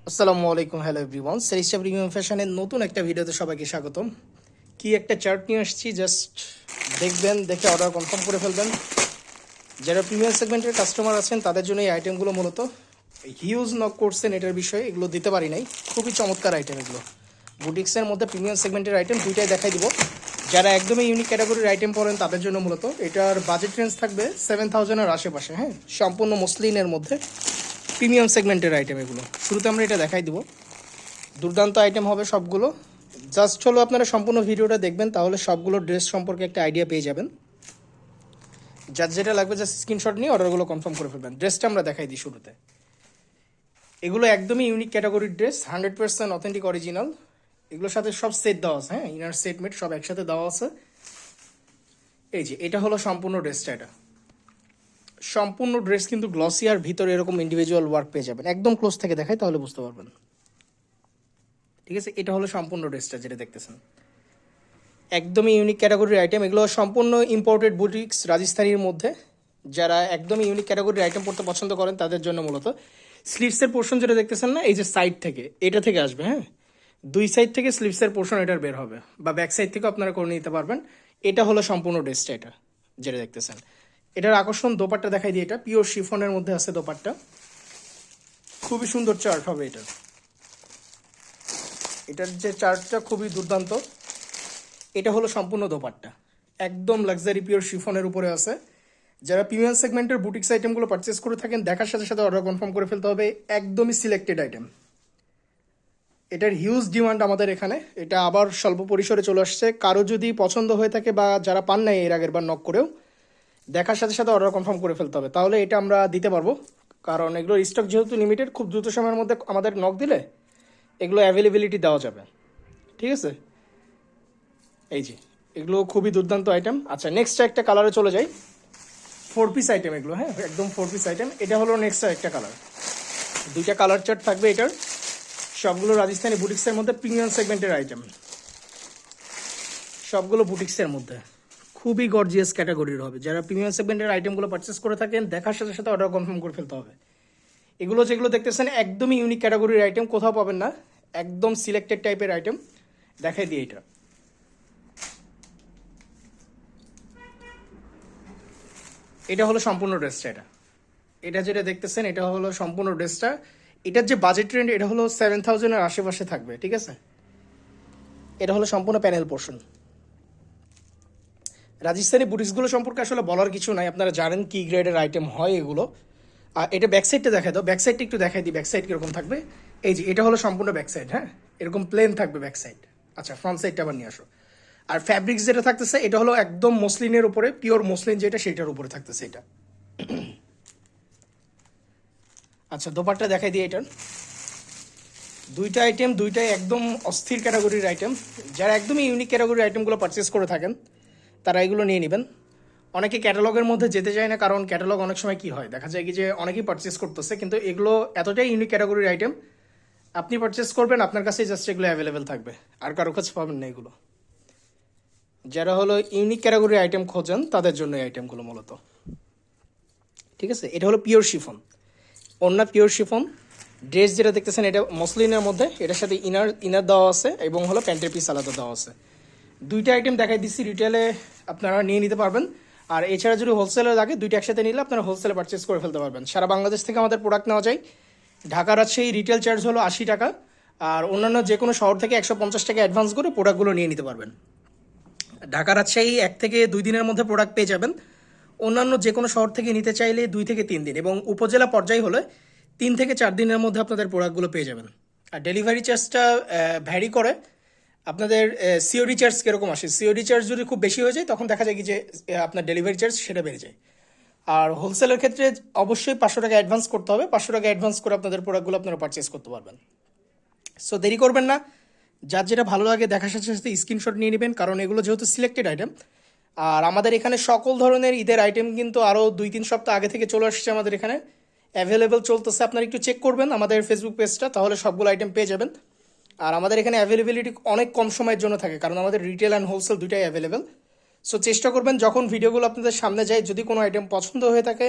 আসসালামু আলাইকুম, hello everyone. সেরিস্টা premium ফ্যাশনের নতুন একটা ভিডিওতে সবাইকে স্বাগতম। কি একটা চার্ট নিয়ে আসছি, জাস্ট দেখবেন, দেখে অর্ডার কনফার্ম করে ফেলবেন। যারা প্রিমিয়াম সেগমেন্টের কাস্টমার আছেন তাদের জন্য এই আইটেমগুলো মূলত হিউজ নক করছেন এটার বিষয়ে, এগুলো দিতে পারি নাই। খুবই চমৎকার আইটেম এগুলো, বুটিক্সের মধ্যে প্রিমিয়াম সেগমেন্টের আইটেম দুইটাই দেখাই দিব। যারা একদমই ইউনিক ক্যাটাগরির আইটেম পড়েন তাদের জন্য মূলত এটার বাজেট রেঞ্জ থাকবে 7,000-এর আশেপাশে। হ্যাঁ, সম্পূর্ণ মসলিনের মধ্যে প্রিমিয়াম সেগমেন্টের আইটেম এগুলো। শুরুতে আমরা এটা দেখাই দিব, দুর্দান্ত আইটেম হবে সবগুলো। জাস্ট হলো আপনারা সম্পূর্ণ ভিডিওটা দেখবেন, তাহলে সবগুলো ড্রেস সম্পর্কে একটা আইডিয়া পেয়ে যাবেন। যার যেটা লাগবে জাস্ট স্ক্রিনশট নিয়ে অর্ডারগুলো কনফার্ম করে ফেলবেন। ড্রেসটা আমরা দেখাই দিই শুরুতে। এগুলো একদমই ইউনিক ক্যাটাগরির ড্রেস, 100% অথেন্টিক অরিজিনাল। এগুলোর সাথে সব সেট দেওয়া আছে, হ্যাঁ, ইনার সেট মেট সব একসাথে দেওয়া আছে। এই যে এটা হলো সম্পূর্ণ ড্রেসটা। এটা সম্পূর্ণ ড্রেস কিন্তু গ্লসি, আর ভিতরে এরকম ইন্ডিভিজুয়াল ওয়ার্ক পেয়ে যাবেন। একদম ক্লোজ থেকে দেখাই তাহলে বুঝতে পারবেন। ঠিক আছে, এটা হলো সম্পূর্ণ ড্রেসটা যেটা দেখতেছেন, একদমই ইউনিক ক্যাটাগরির আইটেম। এগুলো সম্পূর্ণ ইম্পোর্টেড বুটিক্স রাজস্থানীর মধ্যে। যারা একদমই ইউনিক ক্যাটাগরির আইটেম পড়তে পছন্দ করেন তাদের জন্য মূলত স্লিভসের পোর্শন যেটা দেখতেছেন না, এই যে সাইড থেকে এটা থেকে আসবে, হ্যাঁ, দুই সাইড থেকে স্লিভসের পোর্শন এটার বের হবে, বা ব্যাক সাইড থেকে আপনারা করে নিতে পারবেন। এটা হলো সম্পূর্ণ ড্রেসটা, এটা যেটা দেখতেছেন। এটার আকর্ষণ দোপাট্টা দেখাই দিই। এটা পিওর শিফনের মধ্যে আছে দোপাট্টা, খুবই সুন্দর চার্ট হবে এটা। এটার যে চার্টটা খুবই দুর্দান্ত। এটা হলো সম্পূর্ণ দোপাট্টা, একদম লাক্সারি পিওর শিফনের উপরে আছে। যারা প্রিমিয়াম সেগমেন্টের বুটিক্স আইটেমগুলো পারচেস করে থাকেন, দেখার সাথে সাথে অর্ডার কনফার্ম করে ফেলতে হবে। একদমই সিলেক্টেড আইটেম, এটার হিউজ ডিমান্ড আমাদের এখানে। এটা আবার স্বল্প পরিসরে চলে আসছে। কারো যদি পছন্দ হয়ে থাকে বা যারা পান নাই এর আগের বার নক করেও, দেখার সাথে সাথে অর্ডার কনফার্ম করে ফেলতে হবে, তাহলে এটা আমরা দিতে পারবো। কারণ এগুলোর স্টক যেহেতু লিমিটেড, খুব দ্রুত সময়ের মধ্যে আমাদের নক দিলে এগুলো অ্যাভেলেবিলিটি দেওয়া যাবে। ঠিক আছে, এই যে এগুলো খুবই দুর্দান্ত আইটেম। আচ্ছা, নেক্সট একটা কালারে চলে যাই। 4 পিস আইটেম এগুলো, হ্যাঁ, একদম 4 পিস আইটেম। এটা হলো নেক্সট একটা কালার, দুইটা কালার চার্ট থাকবে এটার। সবগুলো রাজস্থানী বুটিক্সের মধ্যে প্রিমিয়াম সেগমেন্টের আইটেম, সবগুলো বুটিক্সের মধ্যে খুবই গর্জিয়াস ক্যাটাগরির হবে। যারা প্রিমিয়াম সেগমেন্টের আইটেমগুলো পারচেস করে থাকেন, দেখার সাথে সাথে অর্ডার কনফার্ম করে ফেলতে হবে। এগুলো যেগুলো দেখতেছেন একদমই ইউনিক ক্যাটাগরির আইটেম, কোথাও পাবেন না, একদম সিলেক্টেড টাইপের আইটেম। দেখাই দিই এটা, এটা হলো সম্পূর্ণ ড্রেসটা। এটা এটা যেটা দেখতেছেন এটা হলো সম্পূর্ণ ড্রেসটা। এটার যে বাজেট রেঞ্জ এটা হলো 7,000-এর আশেপাশে থাকবে। ঠিক আছে, এটা হলো সম্পূর্ণ প্যানেল পোর্শন। রাজস্থানী বুটিক্সগুলো সম্পর্কে আসলে বলার কিছু নাই, আপনারা জানেন কি গ্রেডের আইটেম হয় এগুলো। আর এটা ব্যাক সাইডটা দেখাই দাও, ব্যাক সাইডটা একটু দেখাই দিই, ব্যাক সাইড কীরকম থাকবে। এই যে এটা হলো সম্পূর্ণ ব্যাক সাইড, হ্যাঁ, এরকম প্লেন থাকবে ব্যাক সাইড। আচ্ছা, ফ্রন্ট সাইডটা আবার নিয়ে আসো। আর ফ্যাব্রিক্স যেটা থাকতেছে এটা হলো একদম মসলিনের উপরে, পিওর মসলিন যেটা সেটার উপরে থাকতেছে এটা। আচ্ছা, দোপাট্টা দেখাই দিই এটার। দুইটা আইটেম, দুইটাই একদম অস্থির ক্যাটাগরির আইটেম। যারা একদমই ইউনিক ক্যাটাগরির আইটেমগুলো পারচেস করে থাকেন তারা এগুলো নিয়ে নেবেন। অনেকে ক্যাটালগের মধ্যে যেতে চায় না, কারণ ক্যাটালগ অনেক সময় কি হয়, দেখা যায় কি যে অনেকেই পারচেস করতেছে, কিন্তু এগুলো এতটাই ইউনিক ক্যাটাগরির আইটেম, আপনি পারচেস করবেন আপনার কাছে জাস্ট এগুলো অ্যাভেলেবেল থাকবে, আর কারো কাছে পাবেন না এগুলো। যারা হলো ইউনিক ক্যাটাগরির আইটেম খোঁজেন তাদের জন্য এই আইটেমগুলো মূলত। ঠিক আছে, এটা হলো পিওর শিফন, অন্য পিওর শিফন। ড্রেস যেটা দেখতেছেন এটা মসলিনের মধ্যে, এটার সাথে ইনার ইনার দেওয়া আছে এবং হলো প্যান্টের পিস আলাদা দেওয়া আছে। দুইটা আইটেম দেখাই দিচ্ছি, রিটেলে আপনারা নিয়ে নিতে পারবেন। আর এছাড়া যদি হোলসেলে লাগে, দুইটা একসাথে নিলে আপনারা হোলসেলে পারচেস করে ফেলতে পারবেন। সারা বাংলাদেশ থেকে আমাদের প্রোডাক্ট নেওয়া যায়। ঢাকা রাজশাহী রিটেল চার্জ হলো 80 টাকা, আর অন্যান্য যে কোনো শহর থেকে 150 টাকা অ্যাডভান্স করে প্রোডাক্টগুলো নিয়ে নিতে পারবেন। ঢাকা রাজশাহী 1 থেকে 2 দিনের মধ্যে প্রোডাক্ট পেয়ে যাবেন। অন্যান্য যে কোনো শহর থেকে নিতে চাইলে 2 থেকে 3 দিন, এবং উপজেলা পর্যায়ে হলে 3 থেকে 4 দিনের মধ্যে আপনাদের প্রোডাক্টগুলো পেয়ে যাবেন। আর ডেলিভারি চার্জটা ভ্যারি করে, আপনাদের সিওডি চার্জ কীরকম আসে। সিওডি চার্জ যদি খুব বেশি হয়ে যায় তখন দেখা যায় কি যে আপনার ডেলিভারি চার্জ সেটা বেড়ে যায়। আর হোলসেলের ক্ষেত্রে অবশ্যই 500 টাকা অ্যাডভান্স করতে হবে, 500 টাকা অ্যাডভান্স করে আপনাদের প্রোডাক্টগুলো আপনারা পারচেস করতে পারবেন। সো দেরি করবেন না, যার যেটা ভালো লাগে দেখার সাথে সাথে স্ক্রিনশট নিয়ে নেবেন, কারণ এগুলো যেহেতু সিলেক্টেড আইটেম। আর আমাদের এখানে সকল ধরনের ঈদের আইটেম কিন্তু আরও 2-3 সপ্তাহ আগে থেকে চলে আসছে আমাদের এখানে, অ্যাভেলেবেল চলতেছে। আপনারা একটু চেক করবেন আমাদের ফেসবুক পেজটা, তাহলে সবগুলো আইটেম পেয়ে যাবেন। আর আমাদের এখানে অ্যাভেলেবিলিটি অনেক কম সময়ের জন্য থাকে, কারণ আমাদের রিটেল অ্যান্ড হোলসেল দুইটাই অ্যাভেলেবেল। সো চেষ্টা করবেন যখন ভিডিওগুলো আপনাদের সামনে যায়, যদি কোনো আইটেম পছন্দ হয়ে থাকে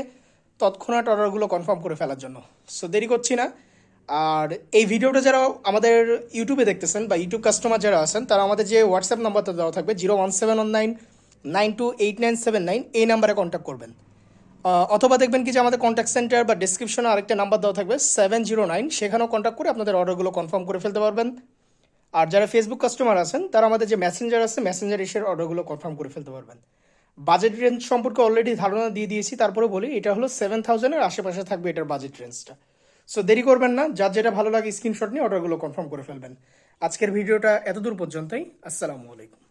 তৎক্ষণাৎ অর্ডারগুলো কনফার্ম করে ফেলার জন্য। সো দেরি করছি না, আর এই ভিডিওটা যারা আমাদের ইউটিউবে দেখতেছেন বা ইউটিউব কাস্টমার যারা আছেন তারা আমাদের যে হোয়াটসঅ্যাপ নাম্বারটা দেওয়া থাকবে 01719928979 এই নাম্বারে কন্ট্যাক্ট করবেন। অথবা দেখবেন কি যে আমাদের কন্ট্যাক্ট সেন্টার বা ডিসক্রিপশনে আরেকটা নাম্বার দেওয়া থাকবে 709, সেখানেও কন্ট্যাক্ট করে আপনাদের অর্ডারগুলো কনফার্ম করে ফেলতে পারবেন। আর যারা ফেসবুক কাস্টমার আছেন তারা আমাদের যে মেসেঞ্জার আছে মেসেঞ্জার এসে অর্ডারগুলো কনফার্ম করে ফেলতে পারবেন। বাজেট রেঞ্জ সম্পর্কে অলরেডি ধারণা দিয়ে দিয়েছি, তারপরে বলি এটা হলো 7000-এর আশেপাশে থাকবে এটার বাজেট রেঞ্জটা। সো দেরি করবেন না, যার যেটা ভালো লাগে স্ক্রিনশট নিয়ে অর্ডারগুলো কনফার্ম করে ফেলবেন। আজকের ভিডিওটা এতদূর পর্যন্তই। আসসালামু আলাইকুম।